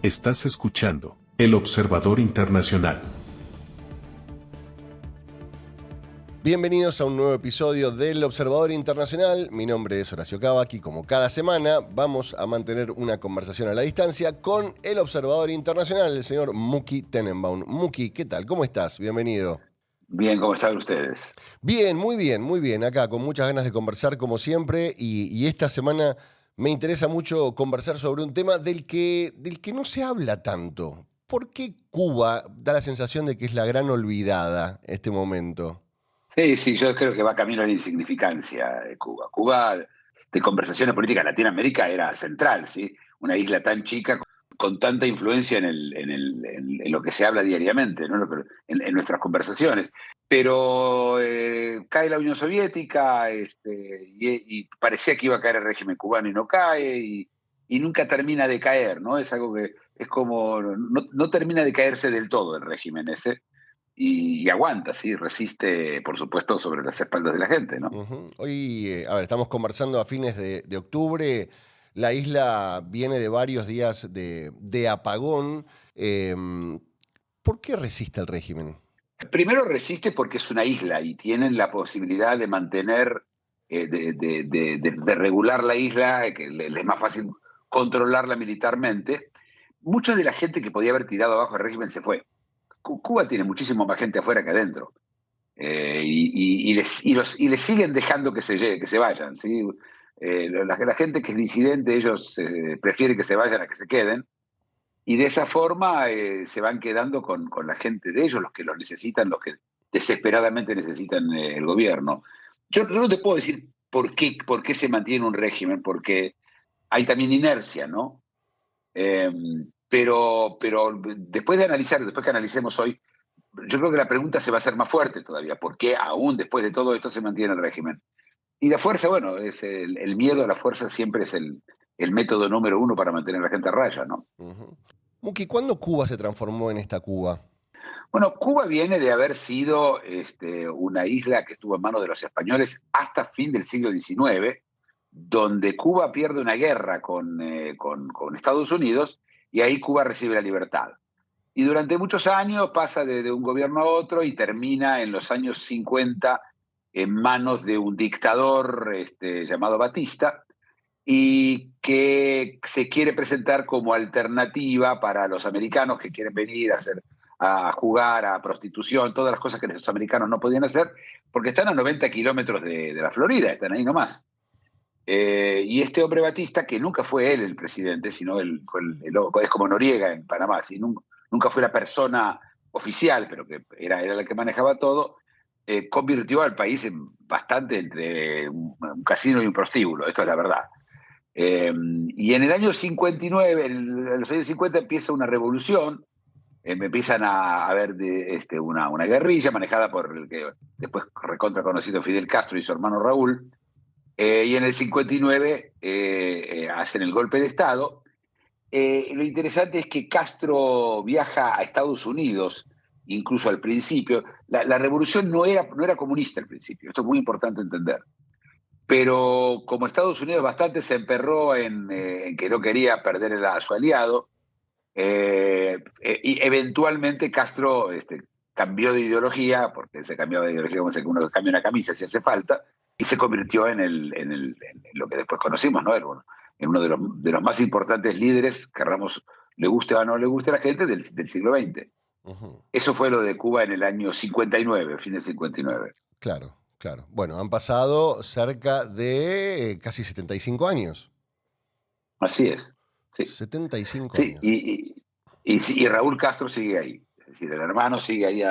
Estás escuchando El Observador Internacional. Bienvenidos a un nuevo episodio del Observador Internacional. Mi nombre es Horacio Cavac y como cada semana vamos a mantener una conversación a la distancia con el Observador Internacional, el señor Muki Tenenbaum. Muki, ¿qué tal? ¿Cómo estás? Bienvenido. Bien, ¿cómo están ustedes? Bien, muy bien, muy bien. Acá con muchas ganas de conversar como siempre y esta semana me interesa mucho conversar sobre un tema del que no se habla tanto. ¿Por qué Cuba da la sensación de que es la gran olvidada en este momento? Sí, yo creo que va camino a la insignificancia de Cuba. Cuba, de conversaciones políticas en Latinoamérica, era central, ¿sí? Una isla tan chica con tanta influencia en lo que se habla diariamente, ¿no? En nuestras conversaciones. Pero cae la Unión Soviética y parecía que iba a caer el régimen cubano y no cae, y nunca termina de caer, ¿no? Es algo que es como, no termina de caerse del todo el régimen ese. Y aguanta, sí, resiste, por supuesto, sobre las espaldas de la gente, ¿no? Hoy, estamos conversando a fines de octubre. La isla viene de varios días de apagón. Eh, ¿Por qué resiste el régimen? Primero resiste porque es una isla y tienen la posibilidad de mantener, de regular la isla, que les es más fácil controlarla militarmente. Mucha de la gente que podía haber tirado abajo el régimen se fue. Cuba tiene muchísimo más gente afuera que adentro. Les siguen dejando que se vayan, ¿sí? La gente que es disidente, ellos prefieren que se vayan a que se queden, y de esa forma se van quedando con la gente de ellos, los que los necesitan, los que desesperadamente necesitan el gobierno. Yo no te puedo decir por qué se mantiene un régimen, porque hay también inercia, ¿no? Eh, pero después que analicemos hoy, yo creo que la pregunta se va a hacer más fuerte todavía. ¿Por qué aún después de todo esto se mantiene el régimen? Y la fuerza, bueno, es el miedo a la fuerza siempre es el método número uno para mantener a la gente a raya, ¿no? Muki, ¿cuándo Cuba se transformó en esta Cuba? Bueno, Cuba viene de haber sido una isla que estuvo en manos de los españoles hasta fin del siglo XIX, donde Cuba pierde una guerra con Estados Unidos, y ahí Cuba recibe la libertad. Y durante muchos años pasa de un gobierno a otro y termina en los años 50 en manos de un dictador llamado Batista, y que se quiere presentar como alternativa para los americanos que quieren venir a jugar a prostitución, todas las cosas que los americanos no podían hacer, porque están a 90 kilómetros de la Florida, están ahí nomás. Y este hombre Batista, que nunca fue él el presidente, sino es como Noriega en Panamá, ¿sí? Nunca fue la persona oficial, pero que era la que manejaba todo, convirtió al país en bastante entre un casino y un prostíbulo, esto es la verdad. Y en el año 59, en los años 50 empieza una revolución, empiezan a haber una guerrilla manejada por el que después recontra conocido Fidel Castro y su hermano Raúl, y en el 59 hacen el golpe de Estado. Lo interesante es que Castro viaja a Estados Unidos, incluso al principio. La revolución no era comunista al principio, esto es muy importante entender. Pero como Estados Unidos bastante se emperró en que no quería perder a su aliado, y eventualmente Castro cambió de ideología, porque se cambiaba de ideología como uno cambia una camisa si hace falta, y se convirtió en lo que después conocimos, ¿no? En uno de los más importantes líderes, querramos, le guste o no le guste a la gente, del siglo XX. Eso fue lo de Cuba en el año 59, fin del 59. Claro, claro. Bueno, han pasado cerca de casi 75 años. Así es. Sí. 75 Sí, años. y Raúl Castro sigue ahí. Es decir, el hermano sigue ahí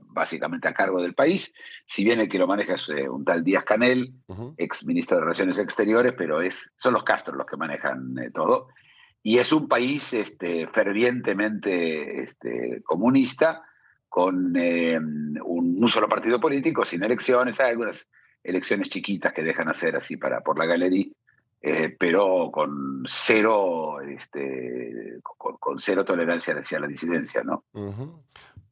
básicamente a cargo del país, si bien el que lo maneja es un tal Díaz-Canel, ex ministro de Relaciones Exteriores, pero son los Castro los que manejan todo. Y es un país fervientemente comunista, con un solo partido político, sin elecciones. Hay algunas elecciones chiquitas que dejan hacer así por la galería, pero con cero, con cero tolerancia hacia la disidencia, ¿no?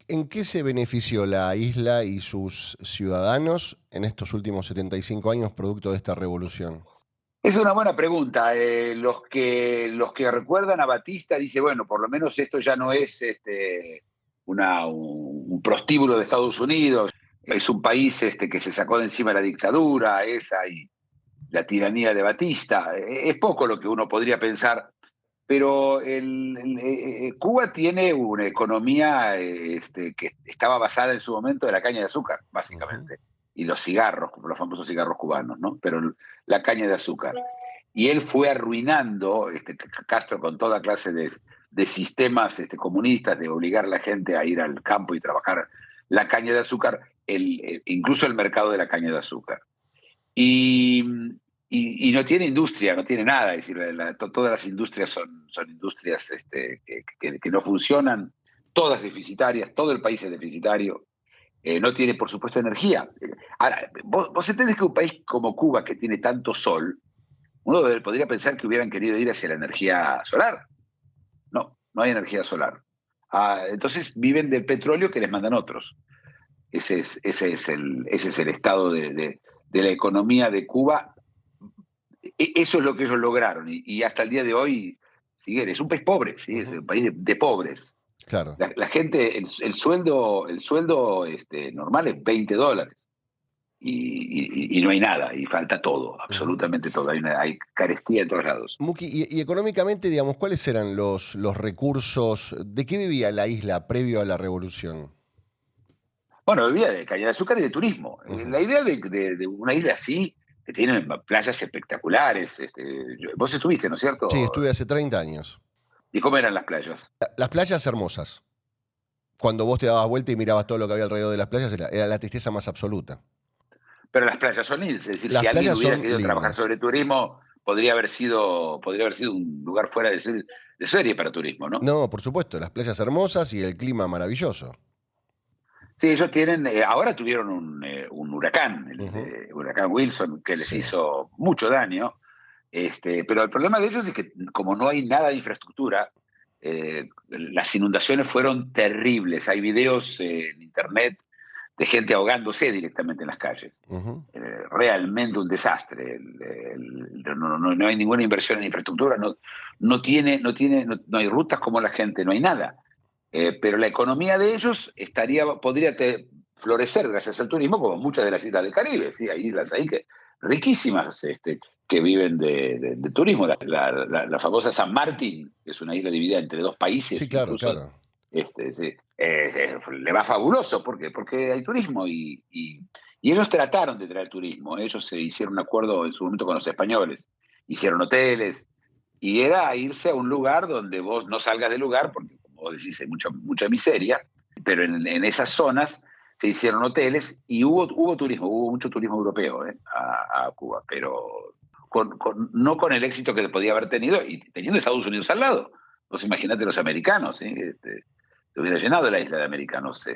¿En qué se benefició la isla y sus ciudadanos en estos últimos 75 años producto de esta revolución? Es una buena pregunta. Los que recuerdan a Batista dicen, bueno, por lo menos esto ya no es un prostíbulo de Estados Unidos, es un país que se sacó de encima la dictadura esa y la tiranía de Batista. Es poco lo que uno podría pensar, pero Cuba tiene una economía que estaba basada en su momento en la caña de azúcar, básicamente, y los cigarros, como los famosos cigarros cubanos, ¿no? Pero la caña de azúcar. Y él fue arruinando, Castro, con toda clase de sistemas comunistas, de obligar a la gente a ir al campo y trabajar la caña de azúcar, incluso el mercado de la caña de azúcar. Y, y no tiene industria, no tiene nada, es decir, todas las industrias son industrias que no funcionan, todas deficitarias, todo el país es deficitario, no tiene, por supuesto, energía. Ahora, vos entendés que un país como Cuba, que tiene tanto sol, uno podría pensar que hubieran querido ir hacia la energía solar. No, no hay energía solar. Entonces viven del petróleo que les mandan otros. Ese es el estado de la economía de Cuba. Eso es lo que ellos lograron. Y hasta el día de hoy, sigue, es un país pobre, ¿sí? Es un país de pobres. Claro. La gente, el sueldo normal es $20. Y no hay nada, y falta todo, absolutamente todo. Hay carestía en todos lados. Muki, y económicamente, digamos, ¿cuáles eran los recursos? ¿De qué vivía la isla previo a la revolución? Bueno, vivía de caña de azúcar y de turismo. La idea de una isla así, que tiene playas espectaculares. Vos estuviste, ¿no es cierto? Sí, estuve hace 30 años. ¿Y cómo eran las playas? Las playas hermosas. Cuando vos te dabas vuelta y mirabas todo lo que había alrededor de las playas, era la tristeza más absoluta. Pero las playas son lindas, es decir, Las si alguien playas hubiera son querido trabajar lindas. sobre turismo, podría haber sido un lugar fuera de serie para turismo, ¿no? No, por supuesto, las playas hermosas y el clima maravilloso. Sí, ellos tienen, ahora tuvieron un huracán, el huracán Wilson, que les Sí. hizo mucho daño, pero el problema de ellos es que como no hay nada de infraestructura, las inundaciones fueron terribles. Hay videos en internet de gente ahogándose directamente en las calles. Realmente un desastre. No hay ninguna inversión en infraestructura, no hay rutas como la gente, no hay nada. Pero la economía de ellos podría florecer gracias al turismo, como muchas de las islas del Caribe. ¿Sí? Hay islas ahí riquísimas que viven de turismo. La famosa San Martín, que es una isla dividida entre dos países, Sí, claro, incluso. claro. Sí, le va fabuloso porque hay turismo y ellos trataron de traer turismo. Ellos se hicieron un acuerdo en su momento con los españoles, hicieron hoteles y era irse a un lugar donde vos no salgas del lugar porque, como vos decís, hay mucha miseria, pero en esas zonas se hicieron hoteles y hubo turismo, hubo mucho turismo europeo a Cuba, pero no con el éxito que podía haber tenido y teniendo Estados Unidos al lado. Vos imaginate los americanos, ¿sí? Se hubiera llenado la isla de americanos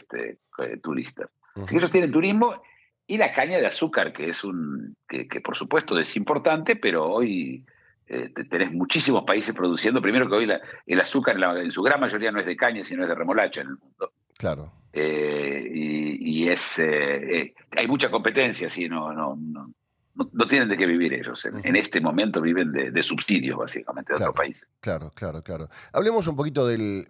turistas. Así que ellos tienen turismo y la caña de azúcar, que es que por supuesto es importante, pero hoy tenés muchísimos países produciendo. Primero que hoy el azúcar en su gran mayoría no es de caña, sino es de remolacha en el mundo. Claro. Hay mucha competencia, ¿sí? No tienen de qué vivir ellos. En este momento viven de subsidios, básicamente, de Claro, otros países. claro. Hablemos un poquito del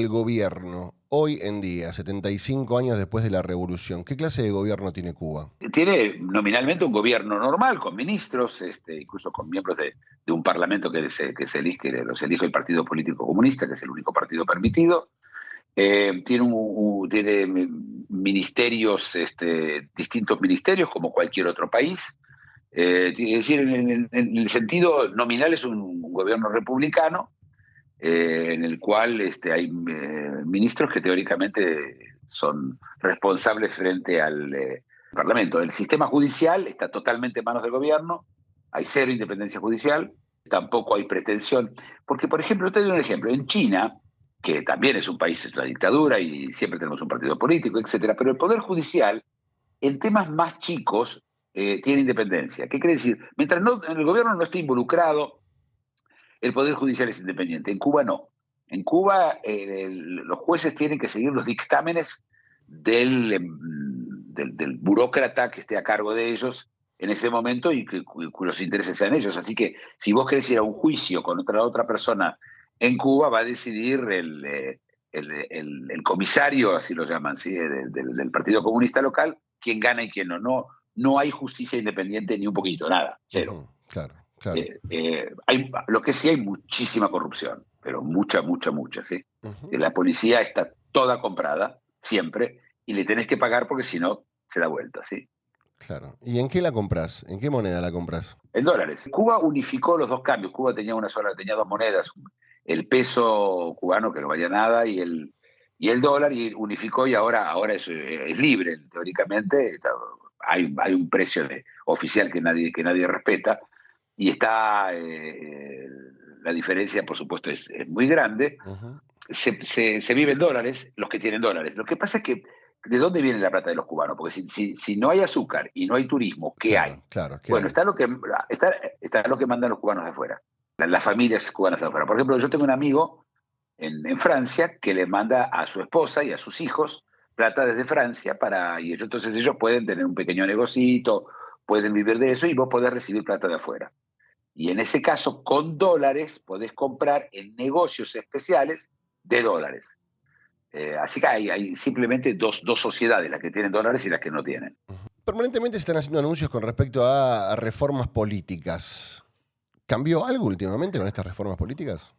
gobierno. Hoy en día, 75 años después de la revolución, ¿qué clase de gobierno tiene Cuba? Tiene nominalmente un gobierno normal, con ministros, incluso con miembros de un parlamento que los elige el Partido Político Comunista, que es el único partido permitido. Tiene ministerios, distintos ministerios, como cualquier otro país. Es decir, en el sentido nominal es un gobierno republicano, en el cual hay ministros que teóricamente son responsables frente al Parlamento. El sistema judicial está totalmente en manos del gobierno, hay cero independencia judicial, tampoco hay pretensión. Porque, por ejemplo, te doy un ejemplo, en China, que también es un país, es una dictadura y siempre tenemos un partido político, etcétera, pero el Poder Judicial, en temas más chicos, tiene independencia. ¿Qué quiere decir? Mientras el gobierno no esté involucrado, el Poder Judicial es independiente. En Cuba no. En Cuba los jueces tienen que seguir los dictámenes del burócrata que esté a cargo de ellos, en ese momento y cuyos intereses sean ellos. Así que si vos querés ir a un juicio con otra persona en Cuba, va a decidir el comisario, así lo llaman, ¿sí? del Partido Comunista local, quién gana y quién no. No hay justicia independiente ni un poquito, nada, cero. Claro, claro. Lo que sí hay muchísima corrupción, pero mucha, ¿sí? Ujú. La policía está toda comprada, siempre, y le tenés que pagar porque si no, se da vuelta, ¿sí? Claro. ¿Y en qué la compras? ¿En qué moneda la compras? En dólares. Cuba unificó los dos cambios. Cuba tenía tenía dos monedas, el peso cubano, que no valía nada, y el dólar, y unificó, y ahora es libre, teóricamente. Hay un precio oficial que nadie respeta, y la diferencia, por supuesto, es muy grande. Ujú. Se vive en dólares los que tienen dólares. Lo que pasa es que, ¿de dónde viene la plata de los cubanos? Porque si no hay azúcar y no hay turismo, ¿qué hay? Claro, claro. ¿Qué Bueno, hay? está lo que mandan los cubanos de afuera, las familias cubanas de afuera. Por ejemplo, yo tengo un amigo en Francia que le manda a su esposa y a sus hijos plata desde Francia entonces ellos pueden tener un pequeño negocito, pueden vivir de eso y vos podés recibir plata de afuera. Y en ese caso, con dólares, podés comprar en negocios especiales de dólares. Así que hay simplemente dos sociedades, las que tienen dólares y las que no tienen. Permanentemente se están haciendo anuncios con respecto a reformas políticas. ¿Cambió algo últimamente con estas reformas políticas?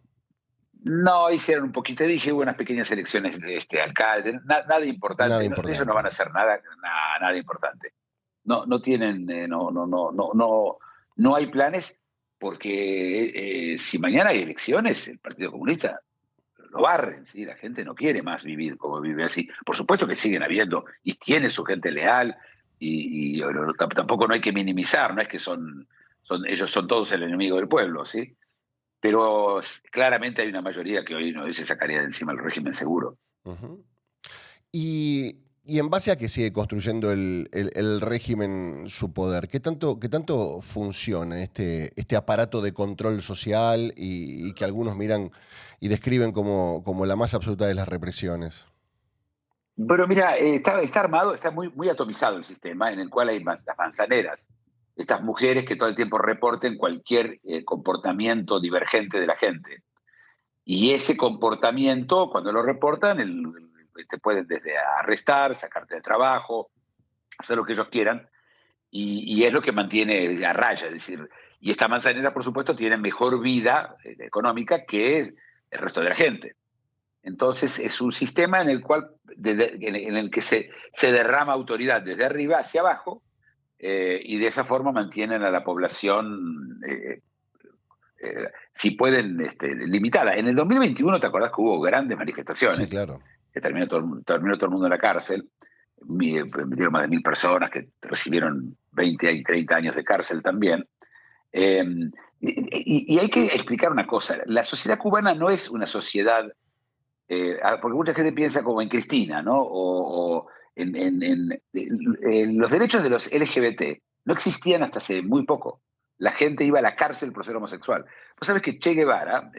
No, hicieron un poquito, dije, hubo unas pequeñas elecciones de alcalde, nada Nada importante, ellos no importante. van a hacer nada importante. No tienen, no hay planes, porque si mañana hay elecciones, el Partido Comunista lo barren, ¿sí? La gente no quiere más vivir como vive así. Por supuesto que siguen habiendo, y tiene su gente leal, y tampoco no hay que minimizar, no es que ellos son todos el enemigo del pueblo, ¿sí? Pero claramente hay una mayoría que hoy se sacaría de encima el régimen seguro. Ujú. Y en base a que sigue construyendo el régimen su poder, qué tanto funciona este aparato de control social y que algunos miran y describen como la más absoluta de las represiones? Pero mira, está armado, está muy atomizado el sistema, en el cual hay las manzaneras, estas mujeres que todo el tiempo reporten cualquier comportamiento divergente de la gente. Y ese comportamiento, cuando lo reportan, te pueden desde arrestar, sacarte del trabajo, hacer lo que ellos quieran, y es lo que mantiene a raya. Es decir, y esta manzanera, por supuesto, tiene mejor vida económica que el resto de la gente. Entonces es un sistema en el cual en el que se derrama autoridad desde arriba hacia abajo, y de esa forma mantienen a la población, si pueden, limitada. En el 2021, ¿te acordás que hubo grandes Sí, manifestaciones? claro. Que terminó todo el mundo en la cárcel. Metieron más de 1.000 personas que recibieron 20 y 30 años de cárcel también. Eh, y hay que explicar una cosa. La sociedad cubana no es una sociedad, porque mucha gente piensa como en Cristina, ¿no? O en los derechos de los LGBT no existían hasta hace muy poco. La gente iba a la cárcel por ser homosexual. Vos sabés que Che Guevara,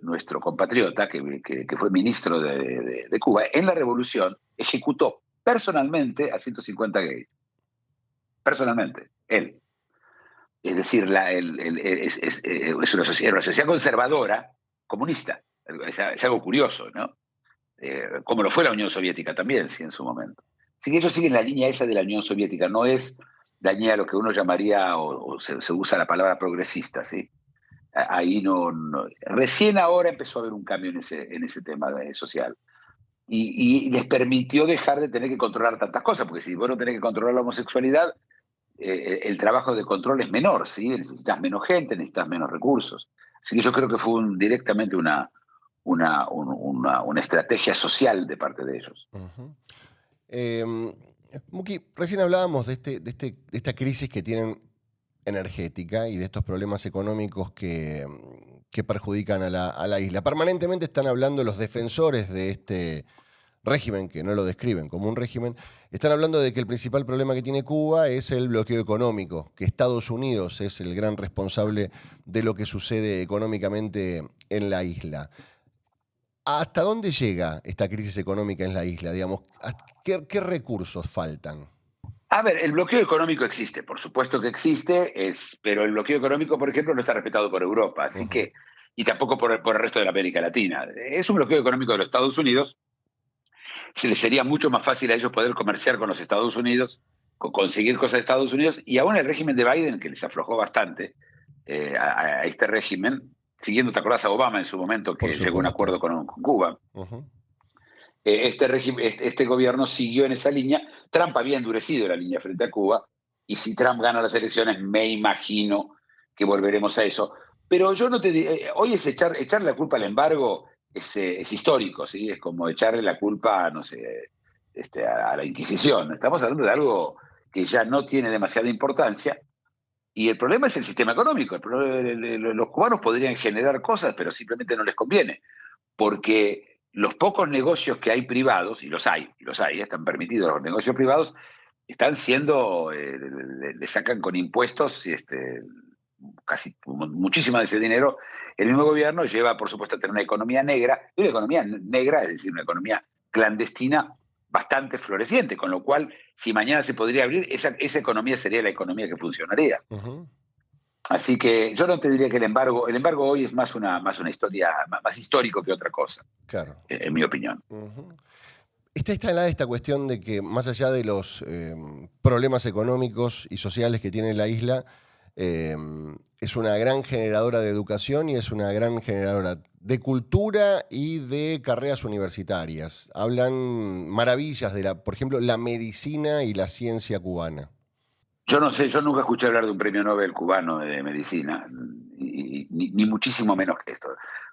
nuestro compatriota, que fue ministro de Cuba, en la revolución ejecutó personalmente a 150 gays. Personalmente, él. Es decir, es una sociedad conservadora, comunista. Es algo curioso, ¿no? Como lo fue la Unión Soviética también, sí, en su momento. Así que ellos siguen la línea esa de la Unión Soviética, no es la línea de lo que uno llamaría, o se usa la palabra progresista, ¿sí? Ahí no. Recién ahora empezó a haber un cambio en ese tema social. Y les permitió dejar de tener que controlar tantas cosas, porque si vos no tenés que controlar la homosexualidad, el trabajo de control es menor, ¿sí? Necesitas menos gente, necesitas menos recursos. Así que yo creo que fue directamente una estrategia social de parte de ellos. Ujú. Muki, recién hablábamos de esta crisis que tienen energética y de estos problemas económicos que perjudican a la isla. Permanentemente están hablando los defensores de este régimen, que no lo describen como un régimen, están hablando de que el principal problema que tiene Cuba es el bloqueo económico, que Estados Unidos es el gran responsable de lo que sucede económicamente en la isla. ¿Hasta dónde llega esta crisis económica en la isla? Digamos, ¿qué recursos faltan? A ver, el bloqueo económico existe, por supuesto que existe, pero el bloqueo económico, por ejemplo, no está respetado por Europa, así que, y tampoco por el resto de la América Latina. Es un bloqueo económico de los Estados Unidos. Se les sería mucho más fácil a ellos poder comerciar con los Estados Unidos, conseguir cosas de Estados Unidos, y aún el régimen de Biden, que les aflojó bastante a este régimen, siguiendo, ¿te acordás a Obama en su momento que llegó a un acuerdo con Cuba? Este gobierno siguió en esa línea. Trump había endurecido la línea frente a Cuba, y si Trump gana las elecciones, me imagino que volveremos a eso. Pero yo no te hoy es echarle la culpa al embargo es histórico, ¿sí? Es como echarle la culpa, no sé, a la Inquisición. Estamos hablando de algo que ya no tiene demasiada importancia, y el problema es el sistema económico. Los cubanos podrían generar cosas, pero simplemente no les conviene, porque los pocos negocios que hay privados, y los hay, están permitidos los negocios privados, están siendo, le sacan con impuestos casi muchísimo de ese dinero. El mismo gobierno lleva, por supuesto, a tener una economía negra, y una economía negra, es decir, una economía clandestina bastante floreciente, con lo cual, si mañana se podría abrir, esa economía sería la economía que funcionaría. Así que yo no te diría que el embargo hoy es más una historia, más histórico que otra cosa, claro, en mi opinión. Está instalada esta cuestión de que, más allá de los problemas económicos y sociales que tiene la isla, es una gran generadora de educación y es una gran generadora de cultura y de carreras universitarias. Hablan maravillas de por ejemplo, la medicina y la ciencia cubana. Yo no sé, yo nunca escuché hablar de un premio Nobel cubano de medicina, ni muchísimo menos que esto.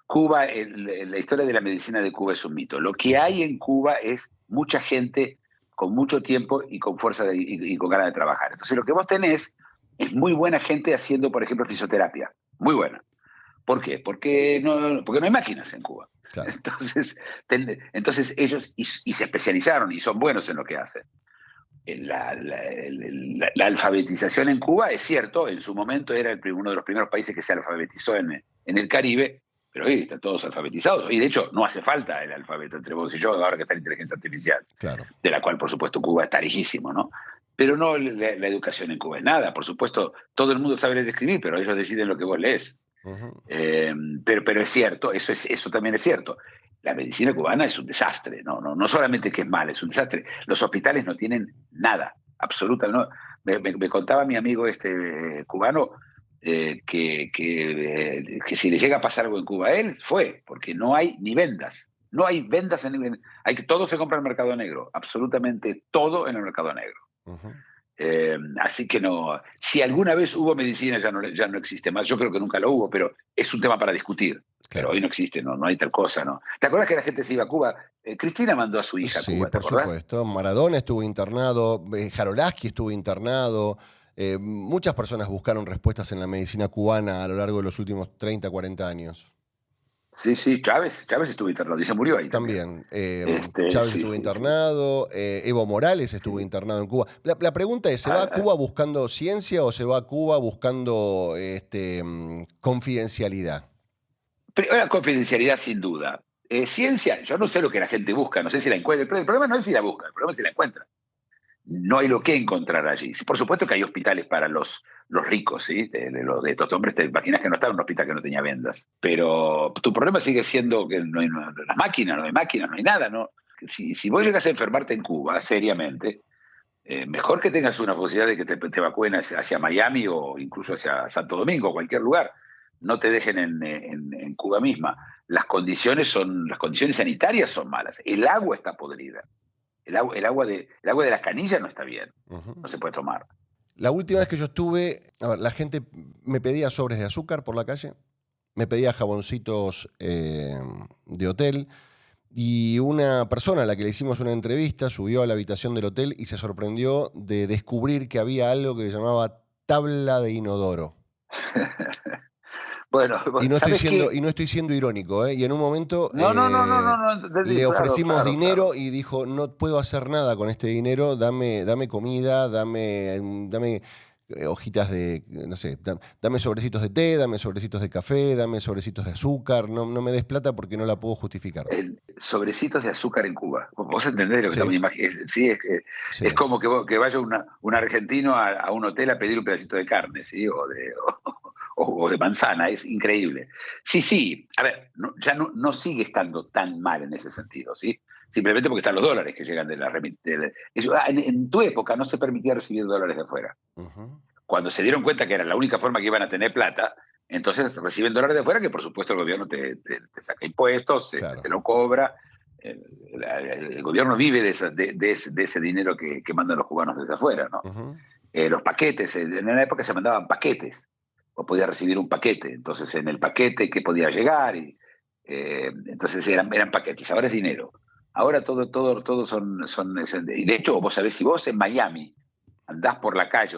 Cuba, la historia de la medicina de Cuba es un mito. Lo que hay en Cuba es mucha gente con mucho tiempo y con fuerza y con ganas de trabajar. Entonces lo que vos tenés es muy buena gente haciendo, por ejemplo, fisioterapia. Muy buena. ¿Por qué? Porque no hay máquinas en Cuba. Claro. Entonces ellos y se especializaron y son buenos en lo que hacen. La alfabetización en Cuba, es cierto, en su momento era uno de los primeros países que se alfabetizó en el Caribe, pero hoy están todos alfabetizados. Y de hecho no hace falta el alfabeto entre vos y yo, ahora que está la inteligencia artificial, claro, de la cual por supuesto Cuba está lejísimo, ¿no? Pero no, la educación en Cuba es nada. Por supuesto, todo el mundo sabe leer y escribir, pero ellos deciden lo que vos lees. Pero es cierto, eso también es cierto. La medicina cubana es un desastre, no solamente que es mala, es un desastre. Los hospitales no tienen nada, absolutamente. No. Me contaba mi amigo cubano que si le llega a pasar algo en Cuba, él fue, porque no hay ni vendas. No hay vendas todo se compra en el mercado negro, absolutamente todo en el mercado negro. Así que no, si alguna vez hubo medicina ya no existe más. Yo creo que nunca lo hubo, pero es un tema para discutir. Claro. Pero hoy no existe, no hay tal cosa, ¿no? ¿Te acuerdas que la gente se iba a Cuba? Cristina mandó a su hija a Cuba, ¿te por supuesto. Maradona estuvo internado, Jarolaski estuvo internado. Muchas personas buscaron respuestas en la medicina cubana a lo largo de los últimos 30, 40 años. Sí, Chávez estuvo internado y se murió ahí también. Chávez estuvo internado, Evo Morales estuvo internado en Cuba. La pregunta es, ¿se va a Cuba buscando ciencia o se va a Cuba buscando confidencialidad? Confidencialidad sin duda. Ciencia, yo no sé lo que la gente busca, no sé si la encuentra. El problema no es si la busca, el problema es si la encuentra. No hay lo que encontrar allí. Por supuesto que hay hospitales para los ricos, ¿sí? De estos hombres, te imaginas que no estaba en un hospital que no tenía vendas. Pero tu problema sigue siendo que no hay las máquinas, no hay nada, ¿no? Si vos llegas a enfermarte en Cuba, seriamente, mejor que tengas una posibilidad de que te evacúen hacia Miami o incluso hacia Santo Domingo, cualquier lugar. No te dejen en Cuba misma. Las condiciones sanitarias son malas. El agua está podrida. El agua de las canillas no está bien, no se puede tomar. La última vez que yo estuve, la gente me pedía sobres de azúcar por la calle, me pedía jaboncitos de hotel, y una persona a la que le hicimos una entrevista subió a la habitación del hotel y se sorprendió de descubrir que había algo que se llamaba tabla de inodoro. Bueno, y no estoy siendo irónico, ¿eh? Y en un momento le ofrecimos dinero y dijo, no puedo hacer nada con este dinero, dame comida, dame hojitas de, no sé, dame sobrecitos de té, dame sobrecitos de café, dame sobrecitos de azúcar, no me des plata porque no la puedo justificar. Sobrecitos de azúcar en Cuba. Vos entendés lo que Sí, estamos imaginando. Sí, sí. es como que vaya un argentino a un hotel a pedir un pedacito de carne, ¿sí? O de manzana, es increíble. Sí, sí, a ver, ya no sigue estando tan mal en ese sentido, ¿sí? Simplemente porque están los dólares que llegan de la remisión. En tu época no se permitía recibir dólares de afuera. Uh-huh. Cuando se dieron cuenta que era la única forma que iban a tener plata, entonces reciben dólares de afuera, que por supuesto el gobierno te saca impuestos, te Claro. lo cobra. El gobierno vive de ese dinero que mandan los cubanos desde afuera, ¿no? Uh-huh. Los paquetes, en la época se mandaban paquetes, o podías recibir un paquete, entonces en el paquete que podía llegar, entonces eran paquetes, ahora es dinero. Ahora todo son, y de hecho vos sabés, si vos en Miami andás por la calle,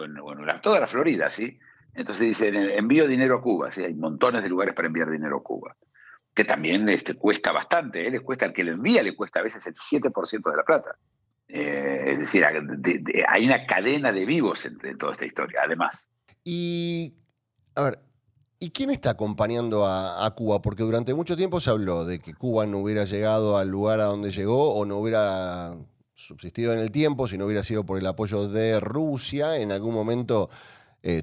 toda la Florida, ¿sí? Entonces dicen, envío dinero a Cuba, ¿sí? Hay montones de lugares para enviar dinero a Cuba, que también cuesta bastante, les cuesta, al que le envía le cuesta a veces el 7% de la plata. Es decir, hay una cadena de vivos entre toda esta historia, además. Y, a ver, ¿y quién está acompañando a Cuba? Porque durante mucho tiempo se habló de que Cuba no hubiera llegado al lugar a donde llegó o no hubiera subsistido en el tiempo si no hubiera sido por el apoyo de Rusia. En algún momento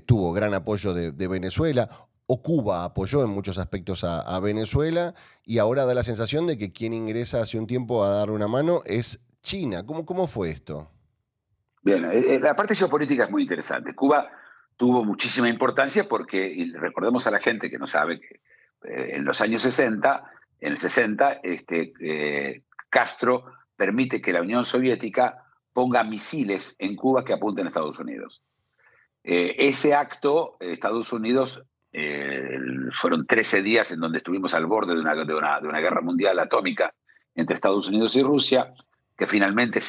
tuvo gran apoyo de Venezuela, o Cuba apoyó en muchos aspectos a Venezuela, y ahora da la sensación de que quien ingresa hace un tiempo a dar una mano es China. ¿Cómo fue esto? Bien, la parte geopolítica es muy interesante. Cuba tuvo muchísima importancia porque, y recordemos a la gente que no sabe que en los años 60, en el 60, Castro permite que la Unión Soviética ponga misiles en Cuba que apunten a Estados Unidos. Ese acto, Estados Unidos, fueron 13 días en donde estuvimos al borde de una guerra mundial atómica entre Estados Unidos y Rusia, que finalmente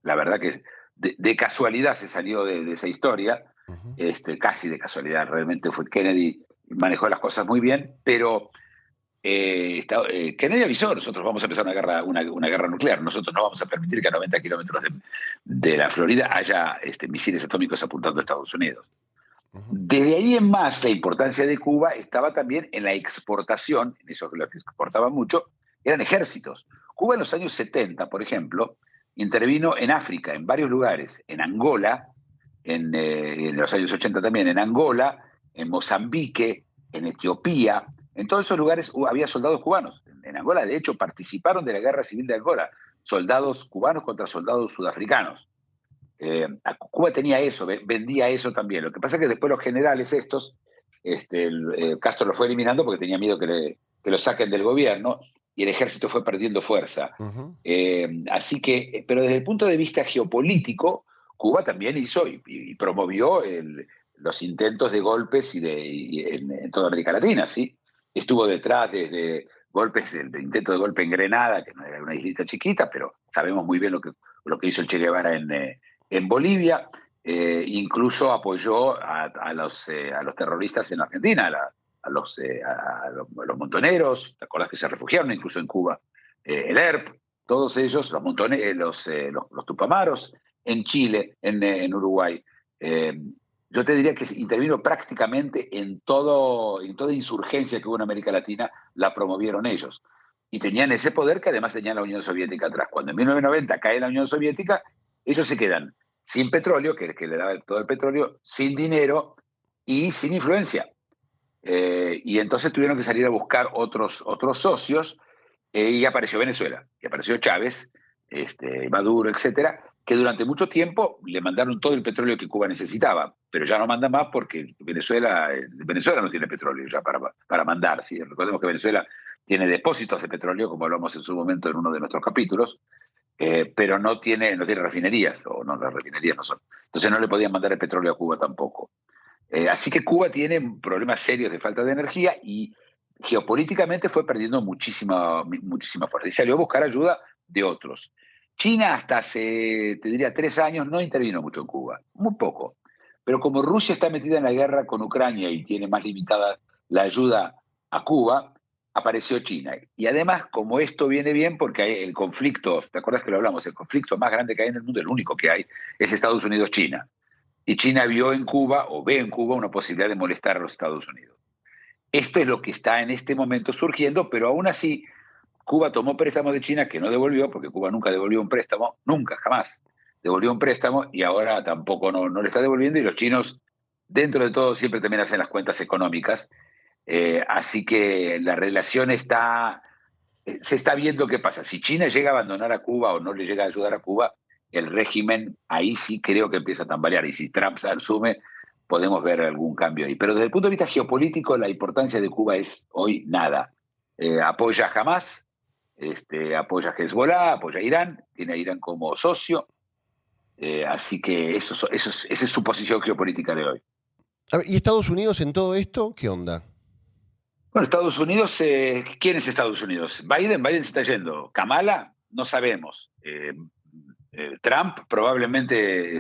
la verdad que de casualidad se salió de esa historia, Uh-huh. casi de casualidad, realmente fue Kennedy, manejó las cosas muy bien, pero Kennedy avisó, nosotros vamos a empezar una guerra nuclear, nosotros no vamos a permitir que a 90 kilómetros de la Florida haya misiles atómicos apuntando a Estados Unidos. Uh-huh. Desde ahí en más, la importancia de Cuba estaba también en la exportación, en eso que lo que exportaba mucho, eran ejércitos. Cuba en los años 70, por ejemplo, intervino en África, en varios lugares, en Angola, en los años 80 también, en Angola, en Mozambique, en Etiopía. En todos esos lugares había soldados cubanos. En Angola, de hecho, participaron de la guerra civil de Angola, soldados cubanos contra soldados sudafricanos. Cuba tenía eso, vendía eso también. Lo que pasa es que después los generales estos, Castro lo fue eliminando porque tenía miedo que lo saquen del gobierno y el ejército fue perdiendo fuerza. Uh-huh. Así que, pero desde el punto de vista geopolítico, Cuba también hizo y promovió los intentos de golpes en toda América Latina, ¿sí? Estuvo detrás desde golpes, el intento de golpe en Grenada, que no era una islita chiquita, pero sabemos muy bien lo que hizo el Che Guevara en Bolivia. Incluso apoyó a los terroristas en Argentina, a los montoneros, ¿te acordás que se refugiaron incluso en Cuba? El ERP, todos ellos, los tupamaros, en Chile, en Uruguay. Yo te diría que intervino prácticamente en toda insurgencia que hubo en América Latina, la promovieron ellos. Y tenían ese poder que además tenía la Unión Soviética atrás. Cuando en 1990 cae la Unión Soviética, ellos se quedan sin petróleo, que le daba todo el petróleo, sin dinero y sin influencia. Y entonces tuvieron que salir a buscar otros socios, y apareció Venezuela, y apareció Chávez, Maduro, etcétera, que durante mucho tiempo le mandaron todo el petróleo que Cuba necesitaba, pero ya no manda más porque Venezuela no tiene petróleo ya para mandar. ¿Sí? Recordemos que Venezuela tiene depósitos de petróleo, como hablamos en su momento en uno de nuestros capítulos, pero no tiene refinerías, o no, las refinerías no son. Entonces no le podían mandar el petróleo a Cuba tampoco. Así que Cuba tiene problemas serios de falta de energía y geopolíticamente fue perdiendo muchísima fuerza y salió a buscar ayuda de otros. China hasta hace, te diría, 3 años no intervino mucho en Cuba, muy poco. Pero como Rusia está metida en la guerra con Ucrania y tiene más limitada la ayuda a Cuba, apareció China. Y además, como esto viene bien, porque hay el conflicto, ¿te acuerdas que lo hablamos? El conflicto más grande que hay en el mundo, el único que hay, es Estados Unidos-China. Y China vio en Cuba, o ve en Cuba, una posibilidad de molestar a los Estados Unidos. Esto es lo que está en este momento surgiendo, pero aún así Cuba tomó préstamos de China que no devolvió, porque Cuba nunca devolvió un préstamo, nunca, jamás devolvió un préstamo, y ahora tampoco no le está devolviendo, y los chinos, dentro de todo, siempre también hacen las cuentas económicas. Así que la relación se está viendo qué pasa. Si China llega a abandonar a Cuba o no le llega a ayudar a Cuba, el régimen ahí sí creo que empieza a tambalear. Y si Trump se asume, podemos ver algún cambio ahí. Pero desde el punto de vista geopolítico, la importancia de Cuba es hoy nada. Apoya a Hamas, apoya a Hezbollah, apoya a Irán, tiene a Irán como socio. Así que esa es su posición geopolítica de hoy. A ver, ¿y Estados Unidos en todo esto? ¿Qué onda? Bueno, Estados Unidos, ¿quién es Estados Unidos? Biden se está yendo. Kamala, no sabemos. Trump probablemente,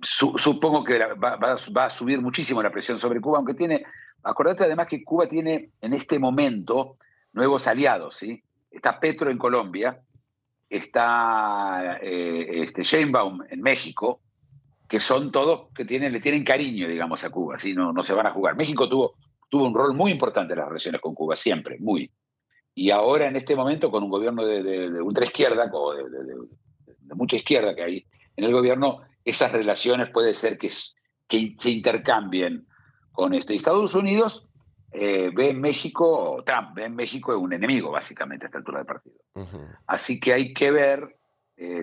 supongo que va a subir muchísimo la presión sobre Cuba, aunque acordate además que Cuba tiene en este momento nuevos aliados, ¿sí? Está Petro en Colombia, está Sheinbaum en México, que son todos que le tienen cariño, digamos, a Cuba, ¿sí? No se van a jugar. México tuvo un rol muy importante en las relaciones con Cuba, siempre, muy. Y ahora, en este momento, con un gobierno de ultraizquierda, o de mucha izquierda que hay en el gobierno, esas relaciones puede ser que se intercambien con esto. Y Estados Unidos ve en México, Trump ve en México un enemigo, básicamente, a esta altura del partido. Uh-huh. Así que hay que ver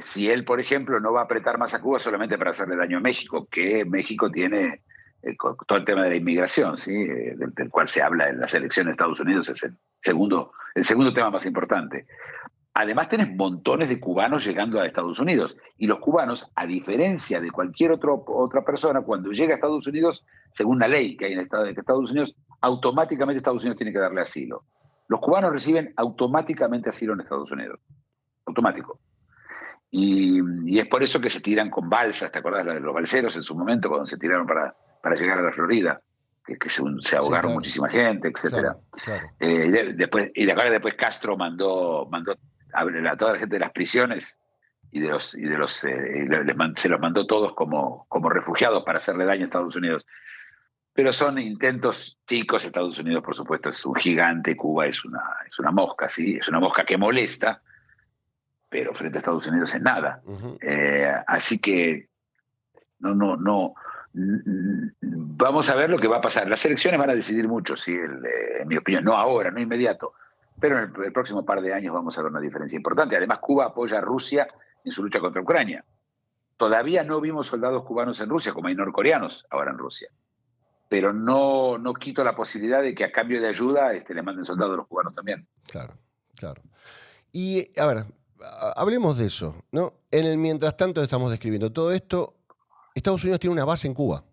si él, por ejemplo, no va a apretar más a Cuba solamente para hacerle daño a México, que México tiene con todo el tema de la inmigración, ¿sí? Del cual se habla en las elecciones de Estados Unidos, es el segundo tema más importante. Además, tenés montones de cubanos llegando a Estados Unidos. Y los cubanos, a diferencia de cualquier otra persona, cuando llega a Estados Unidos, según la ley que hay en Estados Unidos, automáticamente Estados Unidos tiene que darle asilo. Los cubanos reciben automáticamente asilo en Estados Unidos. Automático. Y es por eso que se tiran con balsas, ¿te acordás de los balseros en su momento, cuando se tiraron para llegar a la Florida? Que se ahogaron, sí, claro, muchísima gente, etcétera. Claro. Después Castro mandó a toda la gente de las prisiones se los mandó todos como refugiados para hacerle daño a Estados Unidos. Pero son intentos chicos. Estados Unidos, por supuesto, es un gigante. Cuba es una mosca, ¿sí? Es una mosca que molesta, pero frente a Estados Unidos es nada. Uh-huh. Así que no. Vamos a ver lo que va a pasar. Las elecciones van a decidir mucho, ¿sí? En mi opinión, no ahora, no inmediato, pero en el próximo par de años vamos a ver una diferencia importante. Además, Cuba apoya a Rusia en su lucha contra Ucrania. Todavía no vimos soldados cubanos en Rusia, como hay norcoreanos ahora en Rusia. Pero no quito la posibilidad de que a cambio de ayuda le manden soldados a los cubanos también. Claro. Y, a ver, hablemos de eso, ¿no? En el mientras tanto estamos describiendo todo esto. Estados Unidos tiene una base en Cuba.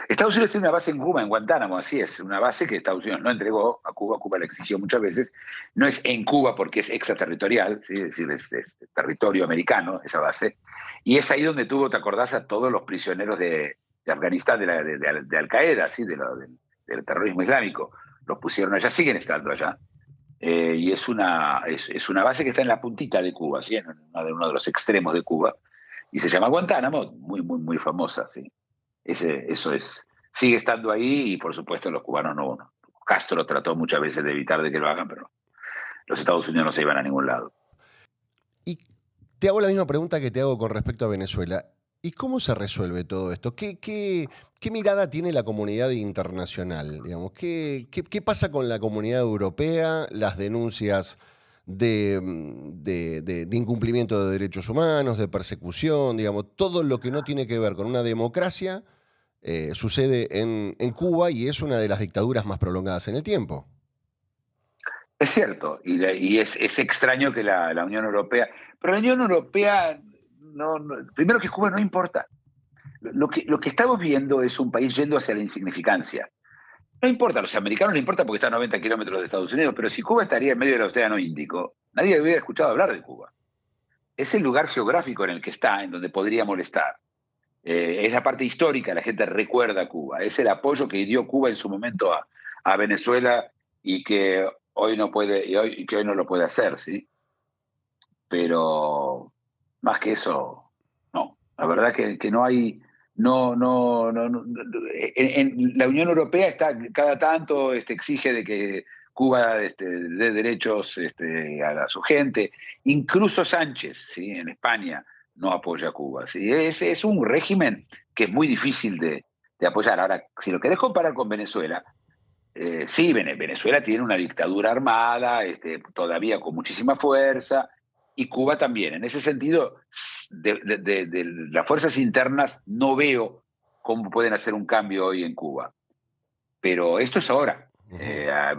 Estados Unidos tiene una base en Cuba, en Guantánamo, así es. Una base que Estados Unidos no entregó a Cuba. Cuba la exigió muchas veces. No es en Cuba porque es extraterritorial, ¿sí? Es decir, es territorio americano, esa base. Y es ahí donde tuvo, ¿te acordás?, a todos los prisioneros de Afganistán, de Al-Qaeda, ¿sí? Del terrorismo islámico. Los pusieron allá, siguen estando allá. Y es una base que está en la puntita de Cuba, ¿sí? En uno de los extremos de Cuba. Y se llama Guantánamo, muy, muy, muy famosa, ¿sí? Sigue estando ahí, y por supuesto los cubanos no. Castro trató muchas veces de evitar de que lo hagan, pero los Estados Unidos no se iban a ningún lado. Y te hago la misma pregunta que te hago con respecto a Venezuela. ¿Y cómo se resuelve todo esto? ¿Qué mirada tiene la comunidad internacional? Digamos, ¿qué pasa con la comunidad europea, las denuncias de incumplimiento de derechos humanos, de persecución, digamos, todo lo que no tiene que ver con una democracia sucede en Cuba, y es una de las dictaduras más prolongadas en el tiempo? Es cierto, y es extraño que la Unión Europea, pero la Unión Europea, primero que Cuba no importa. Lo que estamos viendo es un país yendo hacia la insignificancia. No importa, a los americanos no importa porque está a 90 kilómetros de Estados Unidos, pero si Cuba estaría en medio del Océano Índico, nadie hubiera escuchado hablar de Cuba. Es el lugar geográfico en el que está, en donde podría molestar. Es la parte histórica, la gente recuerda a Cuba. Es el apoyo que dio Cuba en su momento a Venezuela, y que hoy no lo puede hacer, ¿sí? Pero más que eso, no. La verdad que no hay, en la Unión Europea está cada tanto exige de que Cuba dé derechos a su gente. Incluso Sánchez, ¿sí? En España no apoya a Cuba. ¿Sí? Es un régimen que es muy difícil de apoyar. Ahora, si lo querés comparar con Venezuela, sí, Venezuela tiene una dictadura armada, todavía con muchísima fuerza, y Cuba también. En ese sentido, de las fuerzas internas no veo cómo pueden hacer un cambio hoy en Cuba. Pero esto es ahora.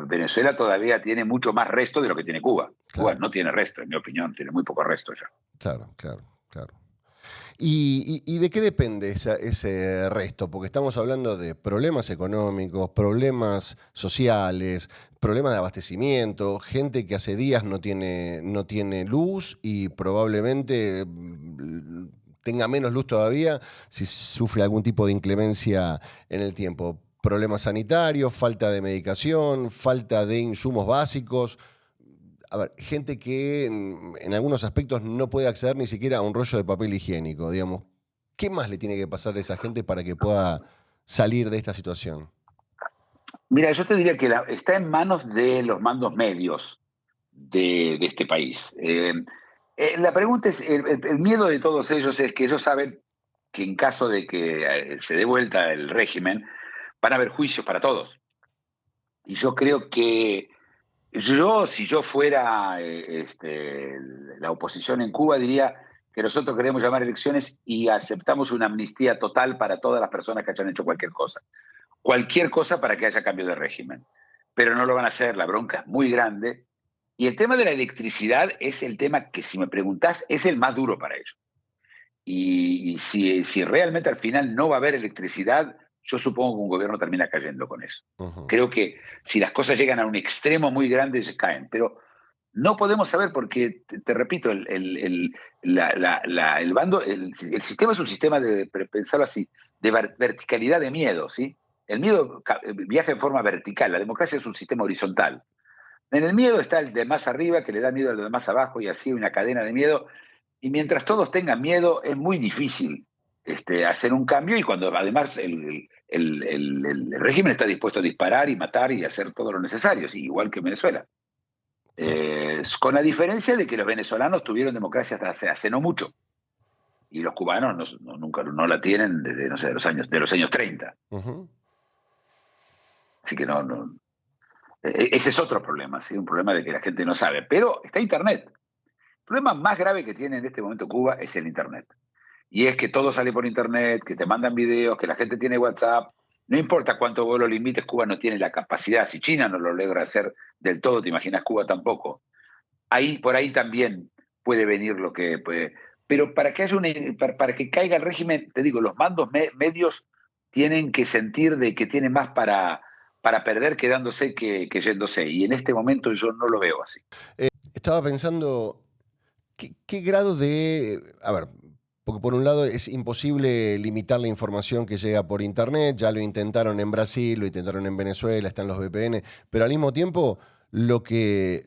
Venezuela todavía tiene mucho más resto de lo que tiene Cuba. Claro. Cuba no tiene resto, en mi opinión, tiene muy poco resto ya. Claro. ¿Y de qué depende ese resto? Porque estamos hablando de problemas económicos, problemas sociales, problemas de abastecimiento, gente que hace días no tiene luz y probablemente tenga menos luz todavía si sufre algún tipo de inclemencia en el tiempo. Problemas sanitarios, falta de medicación, falta de insumos básicos. A ver, gente que en algunos aspectos no puede acceder ni siquiera a un rollo de papel higiénico, digamos. ¿Qué más le tiene que pasar a esa gente para que pueda salir de esta situación? Mira, yo te diría que está en manos de los mandos medios de este país. La pregunta es, el miedo de todos ellos es que ellos saben que en caso de que se dé vuelta el régimen, van a haber juicios para todos. Y yo creo que si yo fuera la oposición en Cuba, diría que nosotros queremos llamar elecciones y aceptamos una amnistía total para todas las personas que hayan hecho cualquier cosa para que haya cambio de régimen. Pero no lo van a hacer, la bronca es muy grande. Y el tema de la electricidad es el tema que, si me preguntás, es el más duro para ellos. Y si realmente al final no va a haber electricidad, yo supongo que un gobierno termina cayendo con eso. Creo que si las cosas llegan a un extremo muy grande, se caen. Pero no podemos saber porque, te repito, el sistema es un sistema de, pensarlo así, de verticalidad de miedo, ¿sí? El miedo viaja en forma vertical, la democracia es un sistema horizontal. En el miedo está el de más arriba, que le da miedo al de más abajo, y así una cadena de miedo. Y mientras todos tengan miedo, es muy difícil hacer un cambio, y cuando además el régimen está dispuesto a disparar y matar y hacer todo lo necesario, ¿sí? Igual que en Venezuela. Con la diferencia de que los venezolanos tuvieron democracia hasta hace no mucho. Y los cubanos nunca no la tienen desde, no sé, de los años 30. Así que ese es otro problema, ¿sí? Un problema de que la gente no sabe. Pero está Internet. El problema más grave que tiene en este momento Cuba es el Internet. Y es que todo sale por Internet, que te mandan videos, que la gente tiene WhatsApp. No importa cuánto vos lo limites, Cuba no tiene la capacidad. Si China no lo logra hacer del todo, te imaginas Cuba tampoco. Por ahí también puede venir lo que puede. Pero para que caiga el régimen, te digo, los mandos medios tienen que sentir de que tienen más para perder quedándose que yéndose. Y en este momento yo no lo veo así. Estaba pensando, ¿qué grado de... A ver, porque por un lado es imposible limitar la información que llega por Internet, ya lo intentaron en Brasil, lo intentaron en Venezuela, están los VPN, pero al mismo tiempo lo que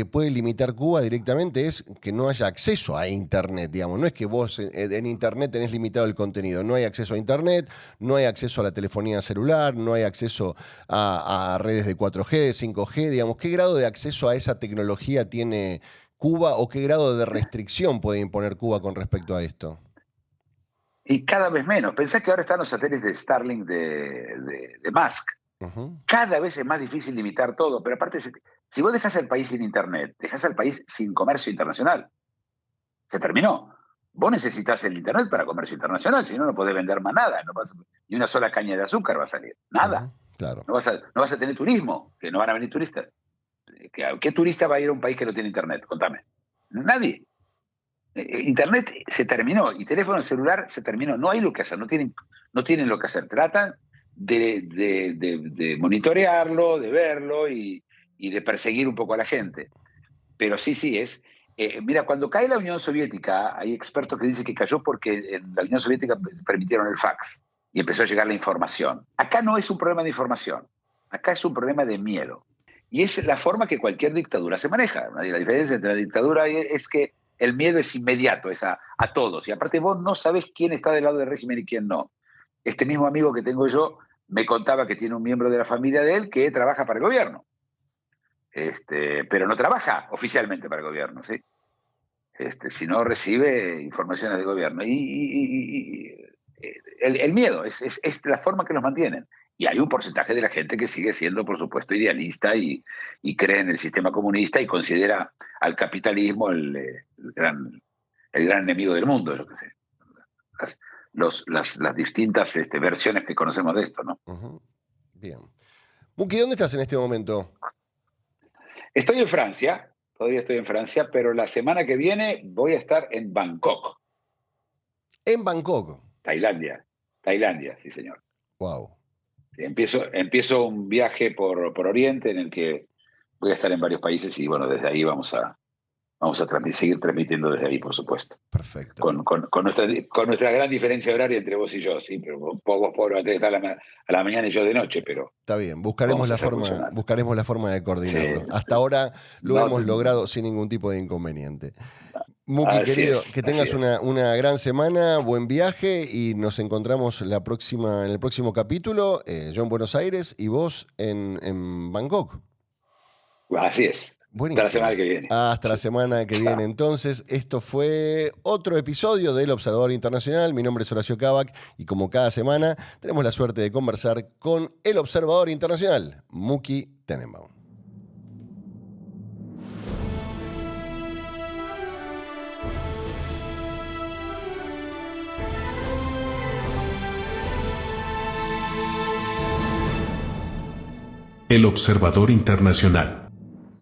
puede limitar Cuba directamente es que no haya acceso a Internet, digamos. No es que vos en Internet tenés limitado el contenido, no hay acceso a Internet, no hay acceso a la telefonía celular, no hay acceso a redes de 4G, de 5G, digamos. ¿Qué grado de acceso a esa tecnología tiene Cuba o qué grado de restricción puede imponer Cuba con respecto a esto? Y cada vez menos. Pensá que ahora están los satélites de Starlink de Musk. Cada vez es más difícil limitar todo, pero aparte, si vos dejás al país sin Internet, dejás al país sin comercio internacional. Se terminó. Vos necesitas el Internet para comercio internacional, si no, no podés vender más nada. Ni una sola caña de azúcar va a salir. Nada. Claro. No vas a tener turismo, que no van a venir turistas. ¿Qué turista va a ir a un país que no tiene Internet? Contame. Nadie. Internet se terminó y teléfono celular se terminó. No hay lo que hacer, no tienen lo que hacer. Tratan de monitorearlo, de verlo y de perseguir un poco a la gente. Pero sí es. Mira, cuando cae la Unión Soviética, hay expertos que dicen que cayó porque en la Unión Soviética permitieron el fax y empezó a llegar la información. Acá no es un problema de información, acá es un problema de miedo. Y es la forma que cualquier dictadura se maneja. La diferencia entre la dictadura es que el miedo es inmediato, es a todos. Y aparte vos no sabés quién está del lado del régimen y quién no. Este mismo amigo que tengo yo me contaba que tiene un miembro de la familia de él que trabaja para el gobierno. Pero no trabaja oficialmente para el gobierno, ¿sí? Si no recibe informaciones del gobierno. El miedo es la forma que los mantienen. Y hay un porcentaje de la gente que sigue siendo, por supuesto, idealista y cree en el sistema comunista y considera al capitalismo el gran enemigo del mundo, yo qué sé. Las distintas versiones que conocemos de esto, ¿no? Uh-huh. Bien. Muki, ¿dónde estás en este momento? Estoy en Francia, todavía estoy en Francia, pero la semana que viene voy a estar en Bangkok. En Bangkok. Tailandia, sí señor. Wow. Sí, empiezo un viaje por Oriente en el que voy a estar en varios países y bueno, desde ahí vamos a seguir transmitiendo desde ahí, por supuesto. Perfecto. Con nuestra gran diferencia horaria entre vos y yo, sí, pero vos podés estar a la mañana y yo de noche, pero... Está bien, buscaremos la forma de coordinarlo. Sí. Hasta ahora lo hemos logrado sin ningún tipo de inconveniente. Muki, querido, que tengas una gran semana, buen viaje y nos encontramos en el próximo capítulo, yo en Buenos Aires y vos en Bangkok. Así es. Buenísimo. Hasta la semana que viene. Hasta la semana que viene. Entonces, esto fue otro episodio del Observador Internacional. Mi nombre es Horacio Kavak y como cada semana tenemos la suerte de conversar con el Observador Internacional, Muki Tenenbaum. El Observador Internacional.